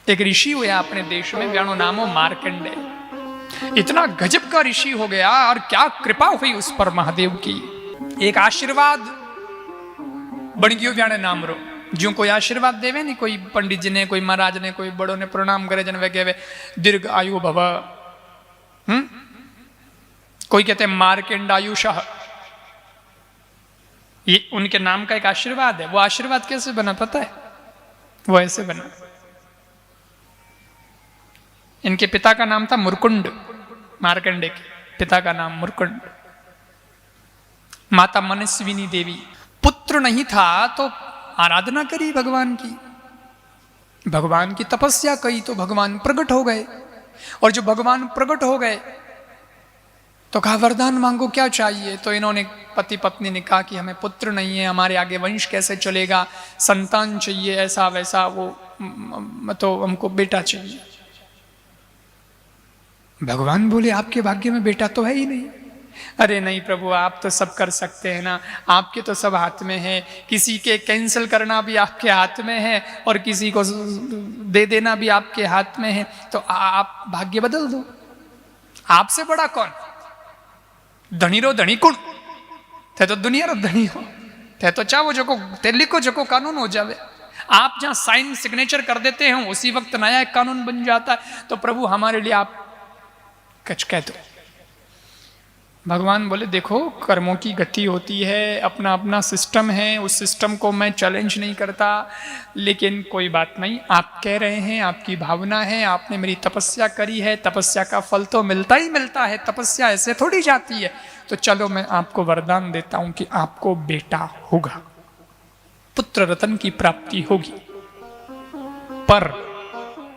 एक ऋषि हुआ अपने देश में, व्याणो नामो मार्कंडे। इतना गजब का ऋषि हो गया और क्या कृपा हुई उस पर महादेव की। एक आशीर्वाद बन गयो व्याणे नाम रो। जो कोई आशीर्वाद देवे नहीं, कोई पंडित जी ने, कोई महाराज ने, कोई बड़ों ने प्रणाम करे जन वे कहे दीर्घ आयु भव। कोई कहते हैं मार्कंडायुषः, ये उनके नाम का एक आशीर्वाद है। वो आशीर्वाद कैसे बना पता है? वो ऐसे बना, इनके पिता का नाम था मुरकुंड, मार्कंडे के पिता का नाम मुरकुंड, माता मनस्विनी देवी। पुत्र नहीं था तो आराधना करी भगवान की, भगवान की तपस्या करी तो भगवान प्रकट हो गए। और जो भगवान प्रकट हो गए तो कहा वरदान मांगो, क्या चाहिए? तो इन्होंने पति पत्नी ने कहा कि हमें पुत्र नहीं है, हमारे आगे वंश कैसे चलेगा, संतान चाहिए, ऐसा वैसा, वो तो हमको बेटा चाहिए। भगवान बोले आपके भाग्य में बेटा तो है ही नहीं। अरे नहीं प्रभु, आप तो सब कर सकते हैं ना, आपके तो सब हाथ में है। किसी के कैंसिल करना भी आपके हाथ में है और किसी को दे देना भी आपके हाथ में है। तो आप भाग्य बदल दो। आपसे बड़ा कौन? धनी रो धनी कुण थे तो दुनिया रो धनी हो थे तो चाहो जो ते लिखो जो कानून हो जावे। आप जहां साइन सिग्नेचर कर देते हैं उसी वक्त नया एक कानून बन जाता है। तो प्रभु हमारे लिए आप कुछ कह दो। भगवान बोले देखो, कर्मों की गति होती है, अपना अपना सिस्टम है, उस सिस्टम को मैं चैलेंज नहीं करता। लेकिन कोई बात नहीं, आप कह रहे हैं, आपकी भावना है, आपने मेरी तपस्या करी है, तपस्या का फल तो मिलता ही मिलता है, तपस्या ऐसे थोड़ी जाती है। तो चलो मैं आपको वरदान देता हूं कि आपको बेटा होगा, पुत्र रत्न की प्राप्ति होगी।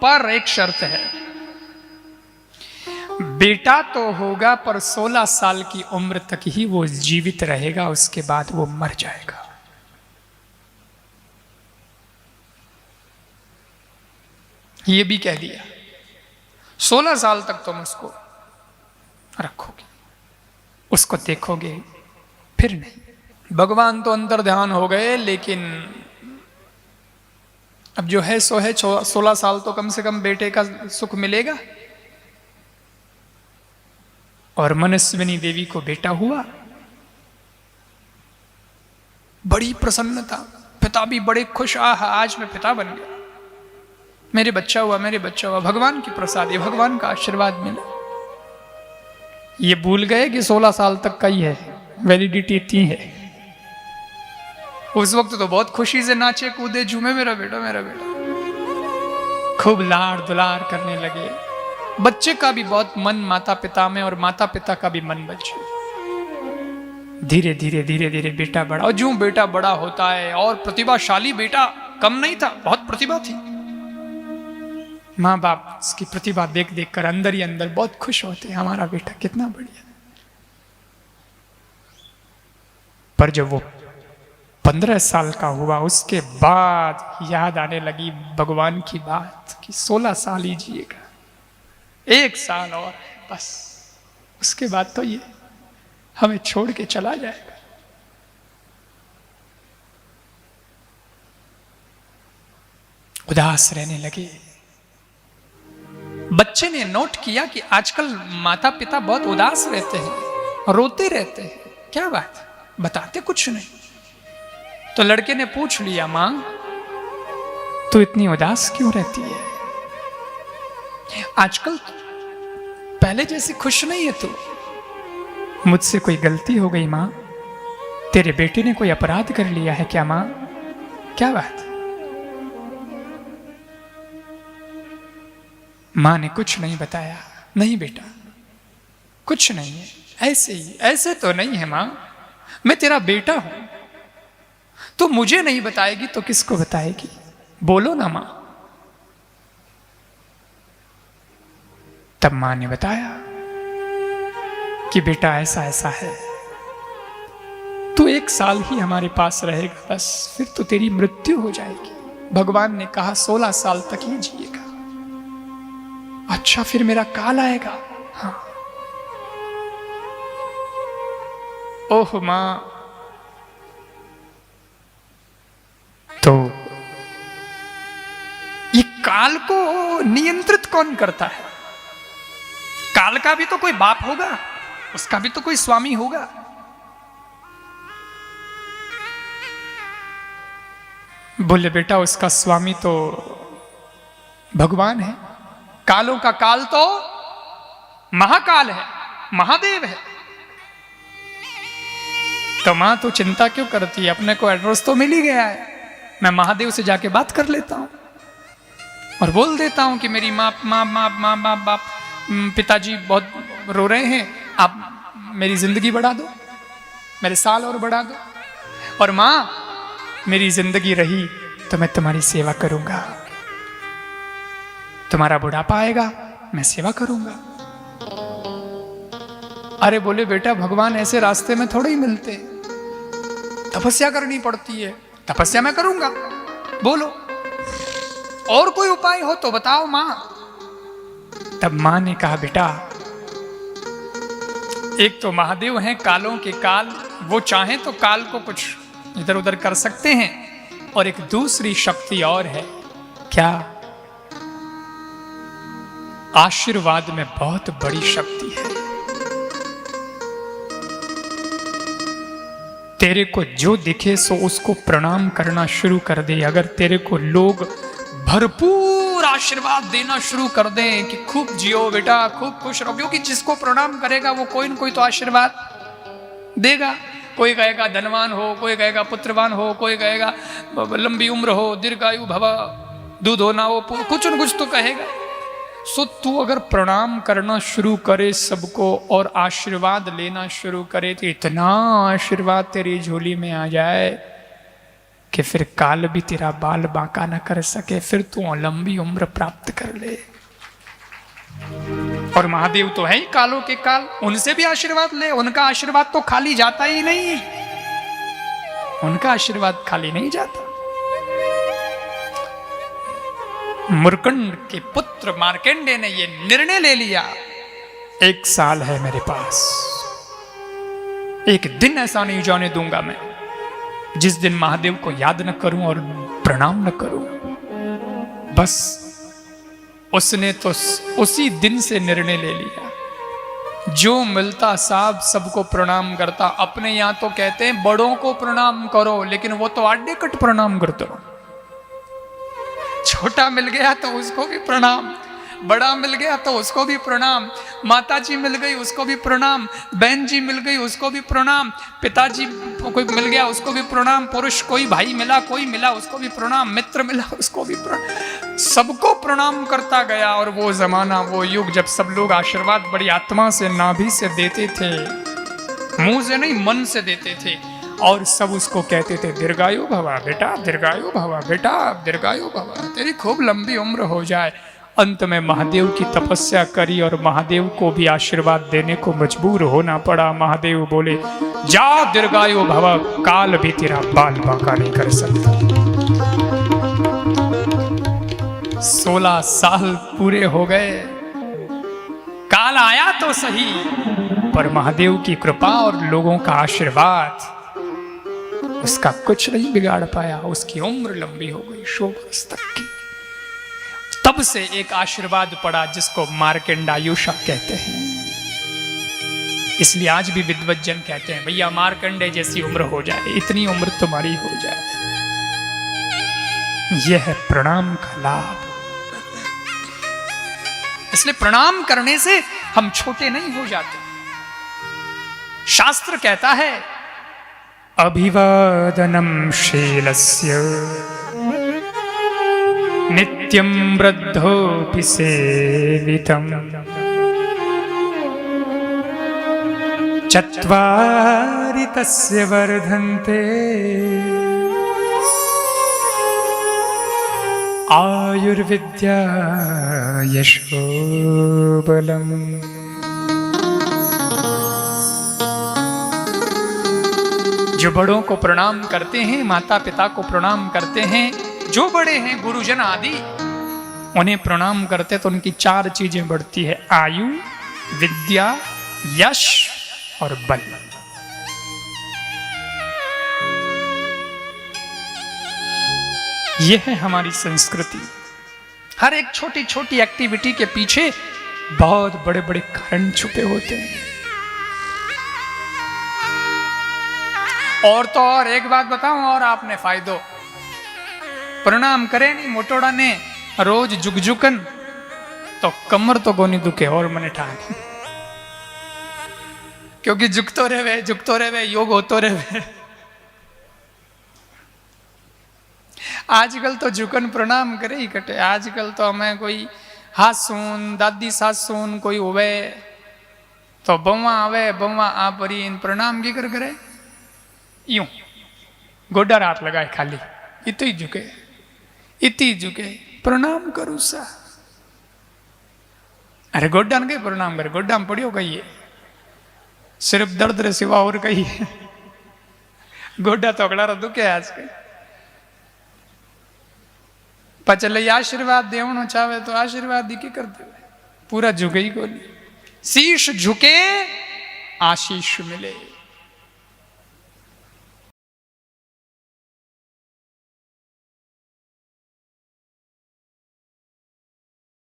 पर एक शर्त है, बेटा तो होगा पर 16 साल की उम्र तक ही वो जीवित रहेगा, उसके बाद वो मर जाएगा। ये भी कह दिया 16 साल तक तुम उसको रखोगे, उसको देखोगे, फिर नहीं। भगवान तो अंतर ध्यान हो गए, लेकिन अब जो है सो है, 16 साल तो कम से कम बेटे का सुख मिलेगा। और मनस्विनी देवी को बेटा हुआ, बड़ी प्रसन्नता, पिता भी बड़े खुश, आज मैं पिता बन गया, मेरे बच्चा हुआ, मेरे बच्चा हुआ। भगवान की प्रसाद, ये भगवान का आशीर्वाद मिला। ये भूल गए कि 16 साल तक का ही है, वैलिडिटी इतनी है। उस वक्त तो बहुत खुशी से नाचे कूदे झूमे, मेरा बेटा मेरा बेटा, खूब लाड़ दुलार करने लगे। बच्चे का भी बहुत मन माता पिता में और माता पिता का भी मन बच्चे। धीरे धीरे धीरे धीरे बेटा बड़ा, और जो बेटा बड़ा होता है, और प्रतिभाशाली बेटा कम नहीं था, बहुत प्रतिभा थी। माँ बाप उसकी प्रतिभा देख देख कर अंदर ही अंदर बहुत खुश होते हैं, हमारा बेटा कितना बढ़िया। पर जब वो 15 साल का हुआ, उसके बाद याद आने लगी भगवान की बात कि 16 साल ही जिएगा, 1 साल और बस, उसके बाद तो ये हमें छोड़ के चला जाएगा। उदास रहने लगे। बच्चे ने नोट किया कि आजकल माता पिता बहुत उदास रहते हैं, रोते रहते हैं, क्या बात, बताते कुछ नहीं। तो लड़के ने पूछ लिया, मां तू इतनी उदास क्यों रहती है? आजकल पहले जैसी खुश नहीं है तू। मुझसे कोई गलती हो गई मां? तेरे बेटे ने कोई अपराध कर लिया है क्या मां? क्या बात? मां ने कुछ नहीं बताया। नहीं बेटा, कुछ नहीं है, ऐसे ही। ऐसे तो नहीं है मां, मैं तेरा बेटा हूं, तो मुझे नहीं बताएगी तो किसको बताएगी? बोलो ना मां। तब मां ने बताया कि बेटा ऐसा ऐसा है, तू 1 साल ही हमारे पास रहेगा, बस फिर तो तेरी मृत्यु हो जाएगी। भगवान ने कहा 16 साल तक ही जिएगा। अच्छा, फिर मेरा काल आएगा? हाँ। ओह मां, तो ये काल को नियंत्रित कौन करता है? काल का भी तो कोई बाप होगा, उसका भी तो कोई स्वामी होगा। बोले बेटा उसका स्वामी तो भगवान है, कालों का काल तो महाकाल है, महादेव है। तो मां तो चिंता क्यों करती है, अपने को एड्रेस तो मिल ही गया है, मैं महादेव से जाके बात कर लेता हूं और बोल देता हूं कि मेरी माँ बाप पिताजी बहुत रो रहे हैं, आप मेरी जिंदगी बढ़ा दो, मेरे साल और बढ़ा दो, और मां मेरी जिंदगी रही तो मैं तुम्हारी सेवा करूंगा, तुम्हारा बुढ़ापा आएगा मैं सेवा करूंगा। अरे बोले बेटा भगवान ऐसे रास्ते में थोड़े ही मिलते, तपस्या करनी पड़ती है, तपस्या मैं करूंगा, बोलो और कोई उपाय हो तो बताओ मां। तब मां ने कहा बेटा एक तो महादेव हैं कालों के काल, वो चाहें तो काल को कुछ इधर उधर कर सकते हैं, और एक दूसरी शक्ति और है, क्या? आशीर्वाद में बहुत बड़ी शक्ति है। तेरे को जो दिखे सो उसको प्रणाम करना शुरू कर दे। अगर तेरे को लोग भरपूर आशीर्वाद देना शुरू कर दें कि खूब जियो बेटा, खूब खुश रहो, क्योंकि जिसको प्रणाम करेगा वो कोई न कोई तो आशीर्वाद देगा। कोई कहेगा धनवान हो, कोई कहेगा पुत्रवान हो, कोई कहेगा लंबी उम्र हो, दीर्घायु भव, दूध होना हो, कुछ न कुछ तो कहेगा। सो तू अगर प्रणाम करना शुरू करे सबको और आशीर्वाद लेना शुरू करे तो इतना आशीर्वाद तेरी झोली में आ जाए कि फिर काल भी तेरा बाल बांका न कर सके, फिर तू लंबी उम्र प्राप्त कर ले। और महादेव तो है ही कालों के काल, उनसे भी आशीर्वाद ले, उनका आशीर्वाद तो खाली जाता ही नहीं, उनका आशीर्वाद खाली नहीं जाता। मुरकंड के पुत्र मार्कंडे ने ये निर्णय ले लिया, 1 साल है मेरे पास, एक दिन ऐसा नहीं जाने दूंगा मैं जिस दिन महादेव को याद न करूं और प्रणाम न करूं। बस उसने तो उसी दिन से निर्णय ले लिया, जो मिलता साहब सबको प्रणाम करता। अपने यहां तो कहते हैं बड़ों को प्रणाम करो, लेकिन वो तो आडे कट प्रणाम करते रहो। छोटा मिल गया तो उसको भी प्रणाम, बड़ा मिल गया तो उसको भी प्रणाम, माता जी मिल गई उसको भी प्रणाम, बहन जी मिल गई उसको भी प्रणाम, पिताजी कोई मिल गया उसको भी प्रणाम, पुरुष कोई भाई मिला, कोई मिला उसको भी प्रणाम, मित्र मिला उसको भी प्रणाम, सबको प्रणाम करता गया। और वो जमाना, वो युग जब सब लोग आशीर्वाद बड़ी आत्मा से, नाभि से देते थे, मुंह से नहीं मन से देते थे, और सब उसको कहते थे दीर्घायु भवा बेटा, दीर्घायु भवा बेटा, दीर्घायु भवा, तेरी खूब लंबी उम्र हो जाए। अंत में महादेव की तपस्या करी और महादेव को भी आशीर्वाद देने को मजबूर होना पड़ा। महादेव बोले जा दीर्घायु भवा, काल भी तेरा बाल बांका नहीं कर सकता। 16 साल पूरे हो गए, काल आया तो सही, पर महादेव की कृपा और लोगों का आशीर्वाद उसका कुछ नहीं बिगाड़ पाया। उसकी उम्र लंबी हो गई, 100 वर्ष तक की। तब से एक आशीर्वाद पड़ा जिसको मार्कंडायुष कहते हैं। इसलिए आज भी विद्वज्जन कहते हैं भैया मार्कंडे जैसी उम्र हो जाए, इतनी उम्र तुम्हारी हो जाए। यह है प्रणाम का लाभ। इसलिए प्रणाम करने से हम छोटे नहीं हो जाते। शास्त्र कहता है अभिवादनम शीलस्य नित्यं वृद्धोऽपि सेवितम् चत्वारि तस्य वर्धन्ते आयुर्विद्या यशो बलम्। जो बड़ों को प्रणाम करते हैं, माता पिता को प्रणाम करते हैं, जो बड़े हैं गुरुजन आदि, उन्हें प्रणाम करते तो उनकी 4 चीजें बढ़ती है, आयु, विद्या, यश और बल। यह है हमारी संस्कृति। हर एक छोटी छोटी एक्टिविटी के पीछे बहुत बड़े बड़े कारण छुपे होते हैं। और तो और एक बात बताऊं और आपने फायदो, प्रणाम करे नहीं मोटोड़ा ने रोज जुगजुकन तो कमर तो कोनी दुखे और मने ठान, क्योंकि झुकतो रहे योग होतो रहे। आजकल तो झुकन प्रणाम करे ही कटे। आजकल तो हमें कोई हासून दादी सासून कोई होवे तो बउआ आवे, बउआ आ परी इन प्रणाम की कर करे यूं गोडा हाथ लगाए खाली इतनी झुके प्रणाम करू सा। अरे गोड्डा ने कहीं प्रणाम करे, गोड्डा में पड़ियो कहिए सिर्फ दर्द रे सिवा और कही गोड्डा तो अगड़ा दुखे आज के पचले आशीर्वाद देवनो चाहे तो आशीर्वाद दी की कर दे, पूरा झुके ही को नहीं। शीश झुके आशीष मिले।